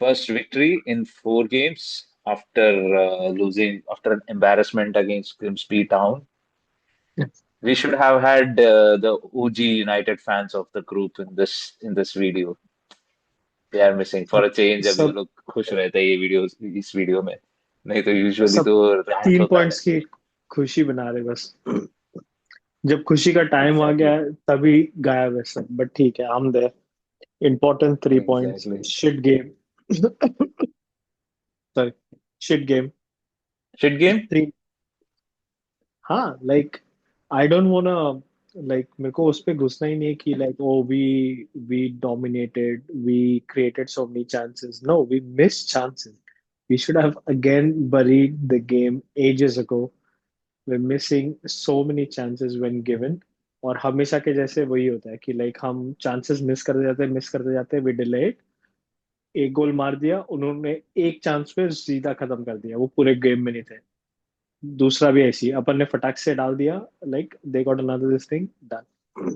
First victory in 4 games after losing after an embarrassment against Grimsby Town. We should have had the OG United fans of the group in this video. They are missing for सब a change. अभी वो सब लोग खुश रहते हैं ये videos इस वीडियो में, नहीं तो यूजुअली सब तो रैंट तीन होता है। पॉइंट्स की खुशी बना रहे बस। जब खुशी का टाइम आ गया एग्जैक्टली। है, तभी गायब है सब, बट ठीक है, हम there. Important 3 points. Exactly. Shit game. Sorry. Shit game. Shit game. Three. हाँ, like I don't wanna, like मेरे को उस पे घुसना ही नहीं है कि like oh we dominated, we created so many chances. No, we miss chances. We should have again buried the game ages ago. We're missing so many chances when given. और हमेशा के जैसे वही होता है कि लाइक हम चांसेस मिस करते जाते हैं, वी डिले इट। एक गोल मार दिया उन्होंने, एक चांस पे सीधा खत्म कर दिया, वो पूरे गेम में नहीं थे। दूसरा भी ऐसी अपन ने फटाक से डाल दिया, like they got another this thing done.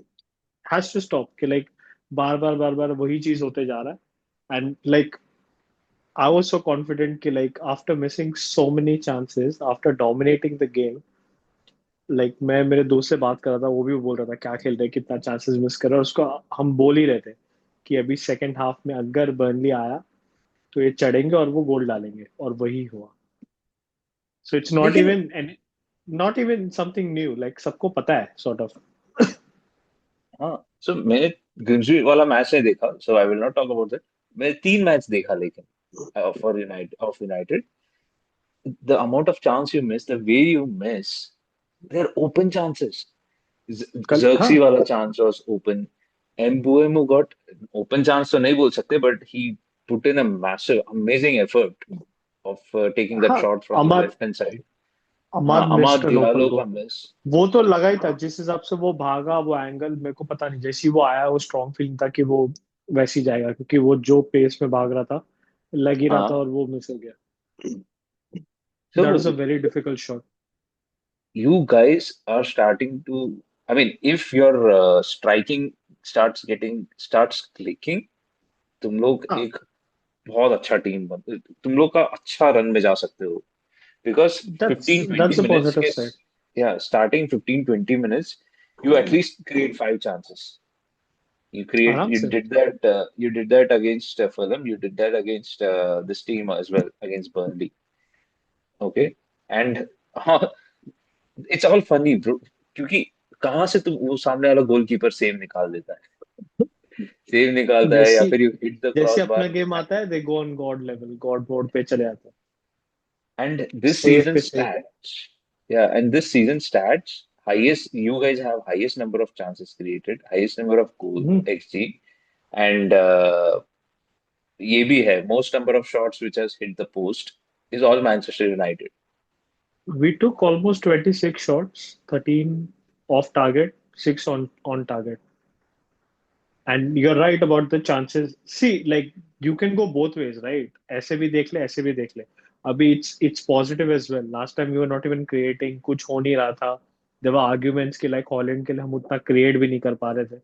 Has to stop कि लाइक बार बार वही चीज होते जा रहा है। And like I was so confident कि like after missing so many chances, after dominating the game, like मैं मेरे दोस्त से बात कर रहा था, वो भी बोल रहा था क्या खेल रहे हैं, कितना चांसेस मिस कर रहे हैं, और उसको हम बोल ही रहे थे कि अभी सेकंड हाफ में अगर बर्नली आया तो ये चढ़ेंगे और वो गोल डालेंगे, और वही हुआ। सो इट्स लेकिन not even something new, like सबको पता है सॉर्ट ऑफ। हाँ, सो मैंने ग्रिम्सबी वाला मैच नहीं देखा, so I will not talk about that. मैंने 3 मैच देखा लेकिन for United the amount of chance you miss, the way you miss, they're open chances. कल हाँ। Xerxes wala chance was open. Mbuemu got open chance तो नहीं बोल सकते, but he put in a massive, amazing effort of taking that हाँ, shot from the अमाद left hand side. हाँ, अमाद Amad missed an open Diallo का goal। miss. वो तो लगा ही था, जिस हिसाब से वो भागा, वो एंगल मेरे को पता नहीं, जैसे ही वो आया वो स्ट्रॉन्ग फीलिंग था कि वो वैसे ही जाएगा, क्योंकि वो जो पेस में भाग रहा था, लग ही रहा था, हाँ, और वो मिस हो गया। That was a so very difficult shot. you guys are starting to, I mean, if your striking starts clicking, तुम लोग हाँ, एक बहुत अच्छा टीम बन, तुम लोग का अच्छा रन में जा सकते हो, because that's 15-20 that's a minutes positive के, साइड। या starting 15-20 minutes you at least create 5 chances. आराम You से। did that, against Fulham, you did that against this team as well, against Burnley. Okay. And it's all funny bro, क्योंकि कहाँ से तुम वो सामने वाला गोलकीपर सेव निकाल देता है, सेव निकालता है, या जैसी फिर यू हिट द जैसे क्रॉस अपना बार। गेम आता है, they go on god level, god mode पे चले जाते हैं। And this सेव season पे save. stats, yeah, and this season stats, highest, you guys have highest number of chances created, highest number of goal XG, and ये भी है most number of shots which has hit the post is all Manchester United. We took almost 26 shots, 13 off target, 6 on target. And you're right about the chances. See, like you can go both ways, right? ऐसे भी देख ले, ऐसे भी देख ले। अभी it's positive as well. Last time we were not even creating, कुछ हो नहीं रहा था। There were arguments कि like हॉलैंड के लिए हम उतना create भी नहीं कर पा रहे थे।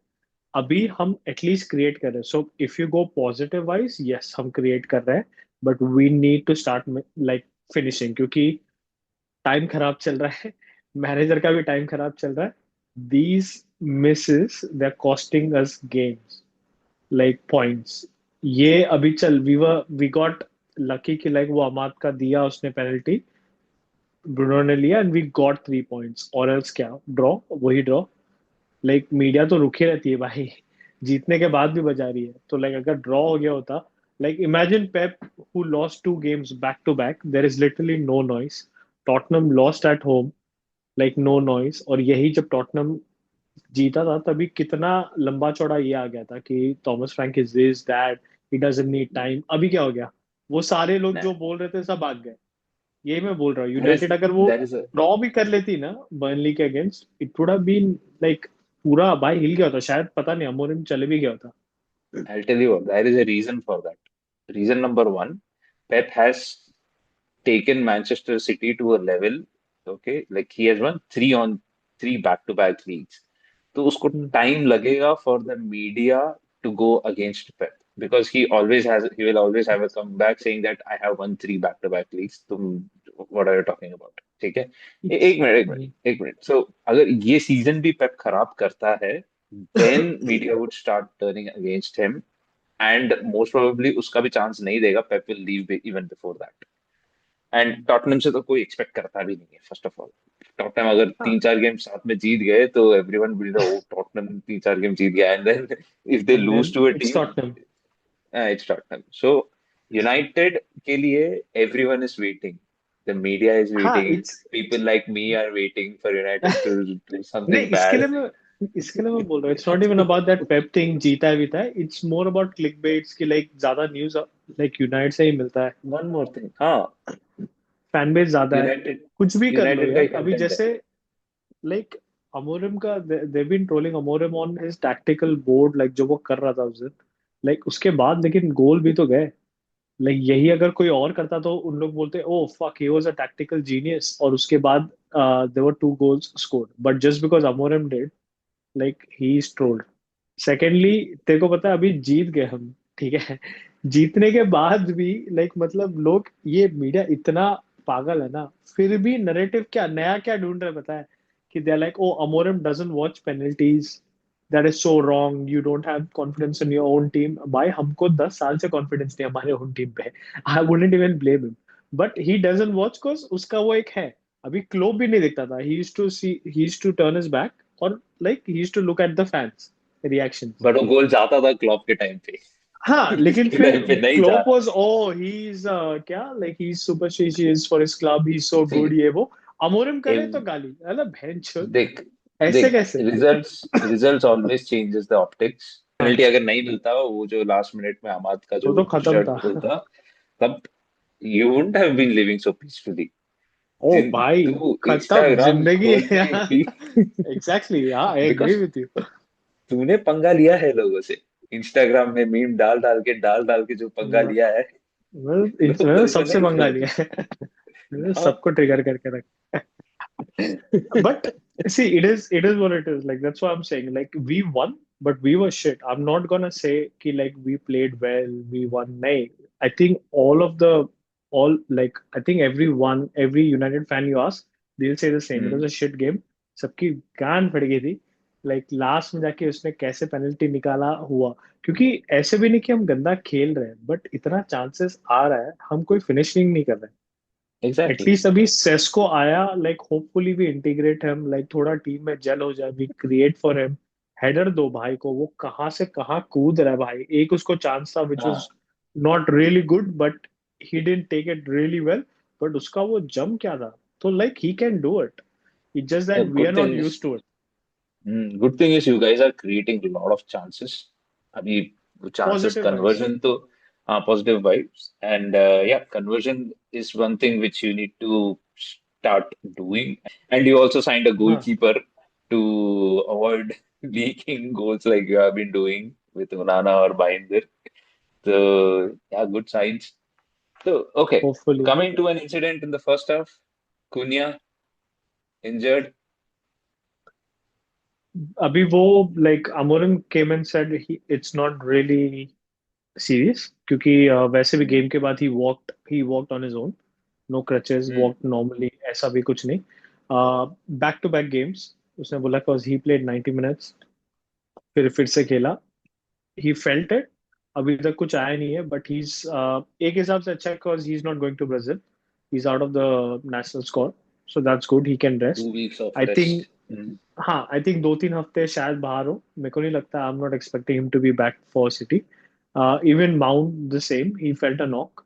अभी हम एटलीस्ट क्रिएट कर रहे हैं। So if you go positive wise, yes हम क्रिएट कर रहे हैं, but we need to start like finishing, क्योंकि टाइम खराब चल रहा है। मैनेजर का भी टाइम खराब चल रहा है। These misses they are costing us games, like points. ये अभी चल वी गॉट लकी कि लाइक वो अमाद का दिया उसने पेनल्टी, ब्रूनो ने लिया, एंड वी गॉट 3 पॉइंट्स, और एल्स क्या, ड्रॉ, वही ड्रॉ। लाइक मीडिया तो रुकी रहती है भाई, जीतने के बाद भी बजा रही है, तो लाइक अगर ड्रॉ हो गया होता, like imagine Pep who lost 2 games back to back, there is literally no noise. Tottenham lost at home, like no noise, और यही जब टॉटनम जीता था तभी कितना लंबा चौड़ा ये आ गया था कि Thomas Frank is this that, he doesn't need time. अभी क्या हो गया, वो सारे लोग Nah, जो बोल रहे थे सब भाग गए। यही मैं बोल रहा हूँ, that is यूनाइटेड अगर वो that is a ड्रॉ भी कर लेती ना बर्नली के against, it would have been like पूरा भाई हिल गया होता शायद, पता नहीं अमोरिम चले भी गया होता। I'll tell you what, there is a reason for that. Reason number one, Pep has taken Manchester City to a level, okay, like he has won 3 on 3 back-to-back leagues. तो उसको हम्म। टाइम लगेगा for the media to go against Pep. because he will always have a comeback saying that I have won three back-to-back leagues. तुम what are you talking about? ठीक है? It's एक minute एक minute एक minute. So अगर ये season भी पेप खराब करता है, then media would start turning against him, and most probably उसका भी चांस नहीं देगा. पेप will leave even before that. And Tottenham से तो कोई एक्सपेक्ट करता भी नहीं है फर्स्ट ऑफ ऑल. टॉटनहम अगर हाँ, 3-4 गेम साथ में जीत गए तो everyone will know Tottenham 3-4 game जीत गया. And then if they and lose then to a it's team, Tottenham. It's Tottenham. So United के लिए everyone is waiting. The media is हाँ, waiting. it's people like me are waiting for United to do नहीं, something bad. इसके लिए मैं बोल रहा हूँ, it's not even about that Pep thing जीता है बीता है, it's more about click bets की लाइक ज्यादा न्यूज लाइक यूनाइटेड से ही मिलता है, वन मोर थिंग. हाँ. फैन बेस ज्यादा है, यूनाइटेड कुछ भी कर लो यूनाइटेड का ही यार अभी कंटेंट है. जैसे लाइक अमोरिम का they been trolling Amorim on his tactical board like जो वो कर रहा था उस दिन, लाइक उसके बाद लेकिन गोल भी तो गए, लाइक यही अगर कोई और करता तो उन लोग बोलते oh fuck he was a tactical genius, और उसके बाद there were two goals scored, but just because Amorim did like he is trolled. Secondly, तेरे को पता है अभी जीत गए हम, ठीक है, जीतने के बाद भी लाइक मतलब लोग, ये मीडिया इतना पागल है ना, फिर भी नरेटिव क्या नया क्या ढूंढ रहे हैं पता है, कि they like oh Amorim doesn't watch penalties, that is so wrong, you don't have confidence in your own team. भाई हमको 10 साल से कॉन्फिडेंस नहीं है हमारे ओन टीम पे, I wouldn't even blame him, but he doesn't watch because उसका वो एक है. अभी क्लोब भी नहीं दिखता था, he used to turn his back, और like he used to look at the fans reactions. But वो गोल जाता था क्लॉप के टाइम पे. हाँ, लेकिन इसके फिर टाइम पे नहीं जा क्लोप रहा. वाज ओ ही इज क्या like he is superstitious for his club, he is so good, See, ये वो. अमोरिम करे तो if गाली, अरे बहनचोद, देख ऐसे देख कैसे. Results results always changes the optics. Penalty अगर नहीं मिलता, वो जो लास्ट मिनट में हमाद का वो जो तो खत्म शर्ट था. खोलता, तब you wouldn't have been living so peacefully. ओ भाई, तू खत्म इंस्टाग्राम जिंदगी. खोल के भी एग्जैक्टली, हाँ, I agree because with you. तूने पंगा लिया है लोगों से. इंस्टाग्राम में मीम डाल डाल के जो पंगा लिया है, लोग मैं तेरे को सबसे नहीं पंगा लिया समझ. है. मैंने हाँ. सबको ट्रिगर करके रखा. But see, it is what it is. Like that's what I'm saying. Like we won, but we were shit. I'm not gonna say ki like we played well, we won. Nay, I think I think every United fan you ask, they'll say the same. It was hmm. a shit game. सबकी गांड फट गई थी. Like last में जाके उसने कैसे penalty निकाला हुआ, क्योंकि ऐसे भी नहीं कि हम गंदा खेल रहे हैं, बट इतना चांसेस आ रहा है, हम कोई फिनिशिंग नहीं कर रहे. एग्जैक्टली. एटलीस्ट अभी सेस्को आया, like hopefully we integrate him, like थोड़ा टीम में जेल हो जाए, we create for him. Header दो भाई को, वो कहाँ से कहाँ कूद रहा है भाई. एक उसको चांस था विच वाज हाँ. Not really good, but he didn't take it really well, but उसका वो जंप क्या था, तो like he can do it, it's just that we are good not thing is used to it. Good thing is you guys are creating lot of chances अभी. Chances positive vibes. Conversion तो, हाँ, positive vibes. And yeah, conversion is one thing which you need to start doing. And you also signed a हाँ, goalkeeper to avoid leaking goals like you have been doing with Onana or Binder. So yeah, good signs. So okay, hopefully. coming to an incident in the first half, Cunha injured. अभी वो like Amorim came and said it's not really serious, क्योंकि वैसे भी Hmm. Game के बाद ही walked on his own, no crutches, Hmm. Walked normally, ऐसा भी कुछ नहीं. बैक टू बैक गेम्स उसने बोला बिकॉज ही प्लेड 90 मिनट्स, फिर से खेला, ही फेल्ट इट. अभी तक कुछ आया नहीं है, बट ही इज एक हिसाब से अच्छा, because he is not going to Brazil, he is out of the national squad, so that's good, he can rest. 2 weeks of I think, rest. Hmm. हाँ, आई थिंक 2-3 हफ्ते शायद बाहर हो, मेरे को नहीं लगता, I am not expecting him to be back for City. Even Mount the same, he felt a knock.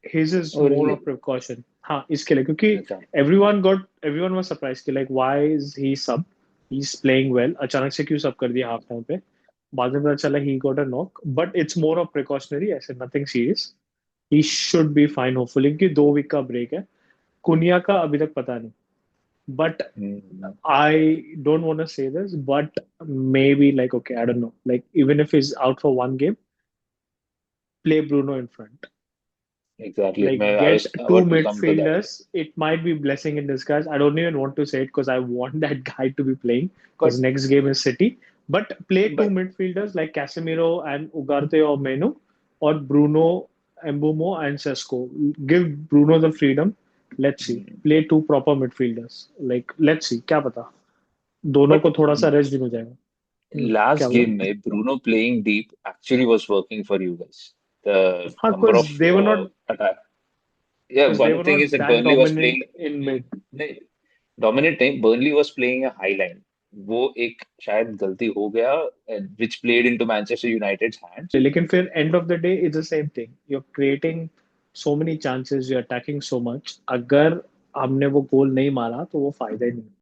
His is Oh more really? Of precaution, हाँ, इसके लिए, क्योंकि अच्छा. एवरीवन वाज सरप्राइज कि like why is he sub, he is playing well, अचानक से क्यों सब कर दिया हाफ टाइम पे. बाद में पता चला he got a knock, but it's more of precautionary, ऐसे nothing serious. He should be fine hopefully, क्योंकि 2 वीक का ब्रेक है. कुनिया का अभी तक पता नहीं, but Hmm. I don't want to say this, but maybe like okay, I don't know. Like even if he's out for one game, play Bruno in front. Exactly. Like I get was two about to come to that. midfielders. It might be blessing in disguise. I don't even want to say it because I want that guy to be playing because But next game is City. But play two But midfielders like Casemiro and Ugarte or Menu, or Bruno, Mbumo and Sesko. Give Bruno the freedom. Let's see. Play two proper midfielders. Like let's see. क्या पता दोनों but को थोड़ा सा rest भी हो जाएगा. क्या last बोला? game में Bruno playing deep actually was working for you guys. The हाँ, number of attack. Yeah, because they one were thing is not that that Burnley was dominant playing. in mid. नहीं, dominant नहीं, Burnley was playing a high line. वो एक शायद गलती हो गया, which played into Manchester United's hands. लेकिन फिर end of the day it's the same thing. You're creating so many chances, you're attacking so much. अगर हमने वो गोल नहीं मारा तो वो फायदा ही नहीं.